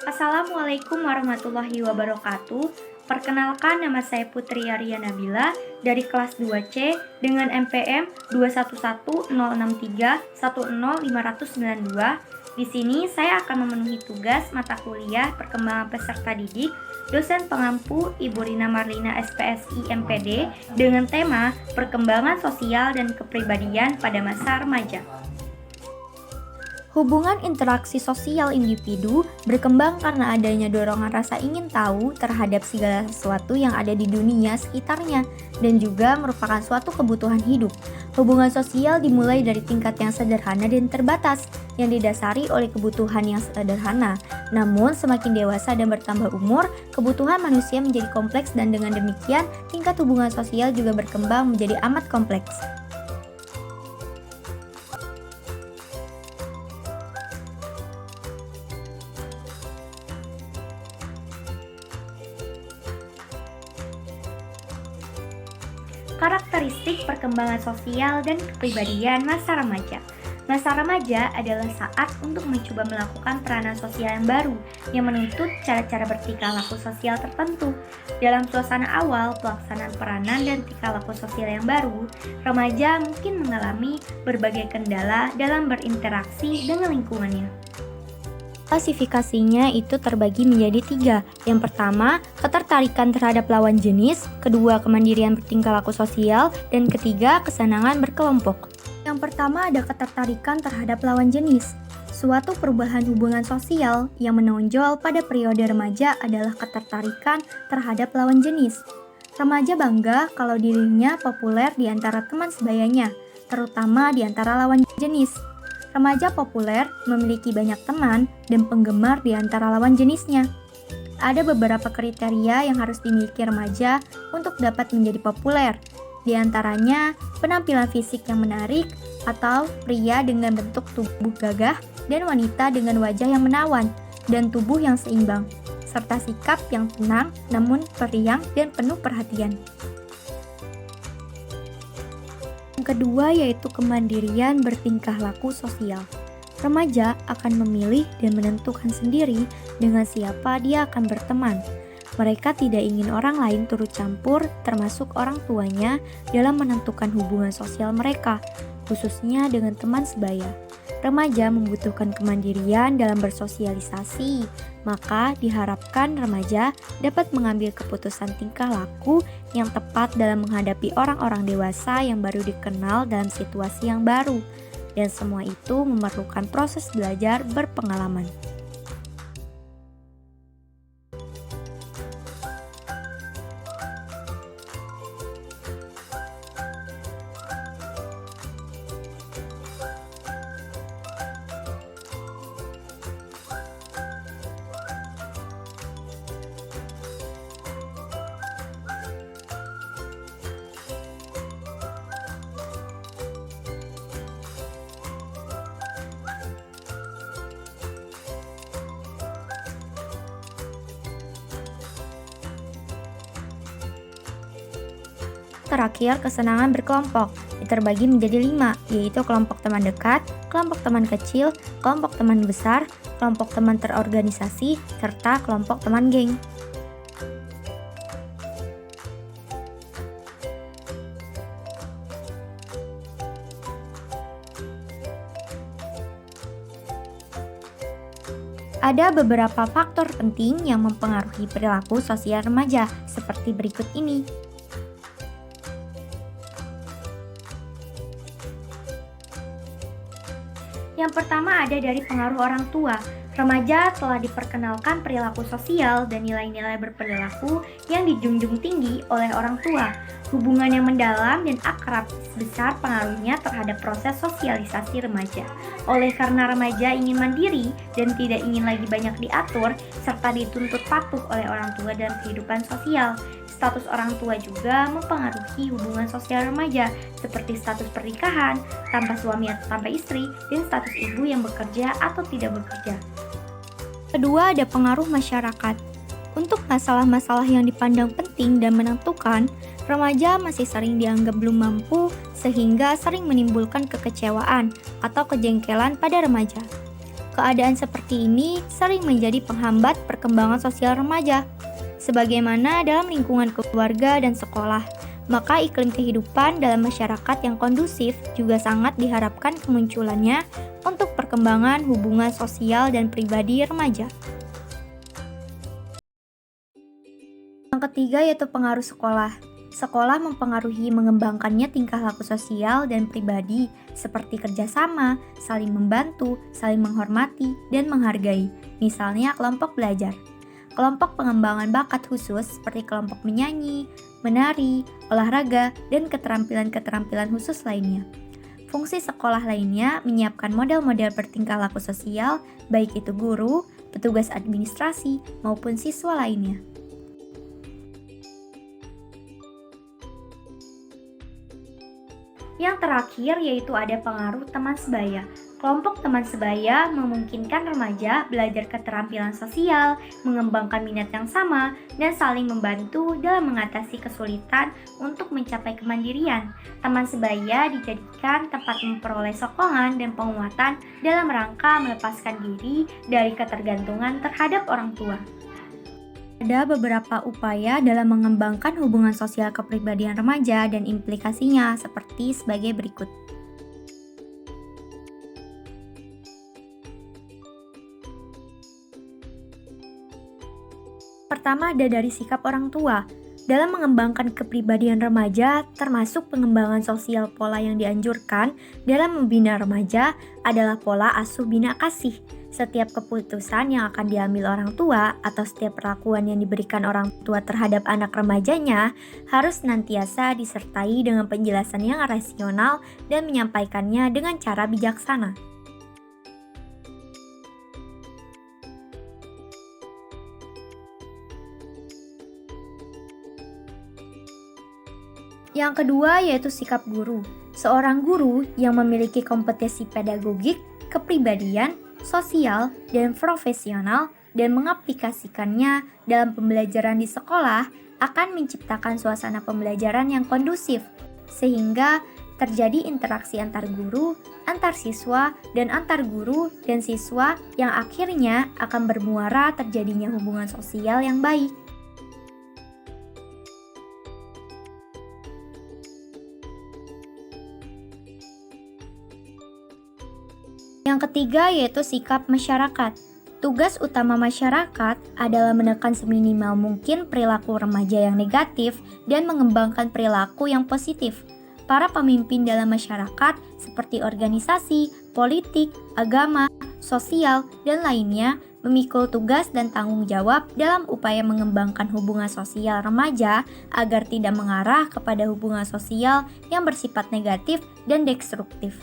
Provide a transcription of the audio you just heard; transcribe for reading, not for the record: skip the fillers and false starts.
Assalamualaikum warahmatullahi wabarakatuh. Perkenalkan, nama saya Putri Arya Nabila dari kelas 2C dengan NPM 21106310592. Di sini saya akan memenuhi tugas mata kuliah Perkembangan Peserta Didik dosen pengampu Ibu Rina Marlina SPSI MPD dengan tema Perkembangan Sosial dan Kepribadian pada Masa Remaja. Hubungan interaksi sosial individu berkembang karena adanya dorongan rasa ingin tahu terhadap segala sesuatu yang ada di dunia sekitarnya dan juga merupakan suatu kebutuhan hidup. Hubungan sosial dimulai dari tingkat yang sederhana dan terbatas yang didasari oleh kebutuhan yang sederhana. Namun semakin dewasa dan bertambah umur, kebutuhan manusia menjadi kompleks dan dengan demikian tingkat hubungan sosial juga berkembang menjadi amat kompleks. Karakteristik perkembangan sosial dan kepribadian masa remaja. Masa remaja adalah saat untuk mencoba melakukan peranan sosial yang baru yang menuntut cara-cara bertingkah laku sosial tertentu. Dalam suasana awal pelaksanaan peranan dan tingkah laku sosial yang baru, remaja mungkin mengalami berbagai kendala dalam berinteraksi dengan lingkungannya. Klasifikasinya itu terbagi menjadi 3. Yang pertama, ketertarikan terhadap lawan jenis. Kedua, kemandirian bertingkah laku sosial. Dan ketiga, kesenangan berkelompok. Yang pertama ada ketertarikan terhadap lawan jenis. Suatu perubahan hubungan sosial yang menonjol pada periode remaja adalah ketertarikan terhadap lawan jenis. Remaja bangga kalau dirinya populer di antara teman sebayanya, terutama di antara lawan jenis. Remaja populer memiliki banyak teman dan penggemar di antara lawan jenisnya. Ada beberapa kriteria yang harus dimiliki remaja untuk dapat menjadi populer. Di antaranya, penampilan fisik yang menarik atau pria dengan bentuk tubuh gagah dan wanita dengan wajah yang menawan dan tubuh yang seimbang, serta sikap yang tenang namun periang dan penuh perhatian. Yang kedua yaitu kemandirian bertingkah laku sosial. Remaja akan memilih dan menentukan sendiri dengan siapa dia akan berteman. Mereka tidak ingin orang lain turut campur, termasuk orang tuanya, dalam menentukan hubungan sosial mereka, khususnya dengan teman sebaya. Remaja membutuhkan kemandirian dalam bersosialisasi, maka diharapkan remaja dapat mengambil keputusan tingkah laku yang tepat dalam menghadapi orang-orang dewasa yang baru dikenal dalam situasi yang baru. Dan semua itu memerlukan proses belajar berpengalaman. Terakhir, kesenangan berkelompok terbagi menjadi 5, yaitu kelompok teman dekat, kelompok teman kecil, kelompok teman besar, kelompok teman terorganisasi, serta kelompok teman geng. Ada beberapa faktor penting yang mempengaruhi perilaku sosial remaja, seperti berikut ini. Yang pertama ada dari pengaruh orang tua. Remaja telah diperkenalkan perilaku sosial dan nilai-nilai berperilaku yang dijunjung tinggi oleh orang tua. Hubungan yang mendalam dan akrab besar pengaruhnya terhadap proses sosialisasi remaja. Oleh karena remaja ingin mandiri dan tidak ingin lagi banyak diatur, serta dituntut patuh oleh orang tua dalam kehidupan sosial. Status orang tua juga mempengaruhi hubungan sosial remaja, seperti status pernikahan, tanpa suami atau tanpa istri, dan status ibu yang bekerja atau tidak bekerja. Kedua, ada pengaruh masyarakat. Untuk masalah-masalah yang dipandang penting dan menentukan, remaja masih sering dianggap belum mampu sehingga sering menimbulkan kekecewaan atau kejengkelan pada remaja. Keadaan seperti ini sering menjadi penghambat perkembangan sosial remaja. Sebagaimana dalam lingkungan keluarga dan sekolah, maka iklim kehidupan dalam masyarakat yang kondusif juga sangat diharapkan kemunculannya untuk perkembangan hubungan sosial dan pribadi remaja. Yang ketiga yaitu pengaruh sekolah. Sekolah mempengaruhi mengembangkannya tingkah laku sosial dan pribadi seperti kerjasama, saling membantu, saling menghormati, dan menghargai. Misalnya kelompok belajar. Kelompok pengembangan bakat khusus seperti kelompok menyanyi, menari, olahraga, dan keterampilan-keterampilan khusus lainnya. Fungsi sekolah lainnya menyiapkan model-model bertingkah laku sosial, baik itu guru, petugas administrasi, maupun siswa lainnya. Yang terakhir yaitu ada pengaruh teman sebaya. Kelompok teman sebaya memungkinkan remaja belajar keterampilan sosial, mengembangkan minat yang sama, dan saling membantu dalam mengatasi kesulitan untuk mencapai kemandirian. Teman sebaya dijadikan tempat memperoleh sokongan dan penguatan dalam rangka melepaskan diri dari ketergantungan terhadap orang tua. Ada beberapa upaya dalam mengembangkan hubungan sosial kepribadian remaja dan implikasinya seperti sebagai berikut. Pertama ada dari sikap orang tua. Dalam mengembangkan kepribadian remaja, termasuk pengembangan sosial pola yang dianjurkan dalam membina remaja adalah pola asuh bina kasih. Setiap keputusan yang akan diambil orang tua atau setiap perlakuan yang diberikan orang tua terhadap anak remajanya harus senantiasa disertai dengan penjelasan yang rasional dan menyampaikannya dengan cara bijaksana. Yang kedua yaitu sikap guru. Seorang guru yang memiliki kompetensi pedagogik, kepribadian, sosial, dan profesional dan mengaplikasikannya dalam pembelajaran di sekolah akan menciptakan suasana pembelajaran yang kondusif sehingga terjadi interaksi antar guru, antar siswa, dan antar guru dan siswa yang akhirnya akan bermuara terjadinya hubungan sosial yang baik. Yang ketiga yaitu sikap masyarakat. Tugas utama masyarakat adalah menekan seminimal mungkin perilaku remaja yang negatif dan mengembangkan perilaku yang positif. Para pemimpin dalam masyarakat seperti organisasi, politik, agama, sosial, dan lainnya memikul tugas dan tanggung jawab dalam upaya mengembangkan hubungan sosial remaja agar tidak mengarah kepada hubungan sosial yang bersifat negatif dan destruktif.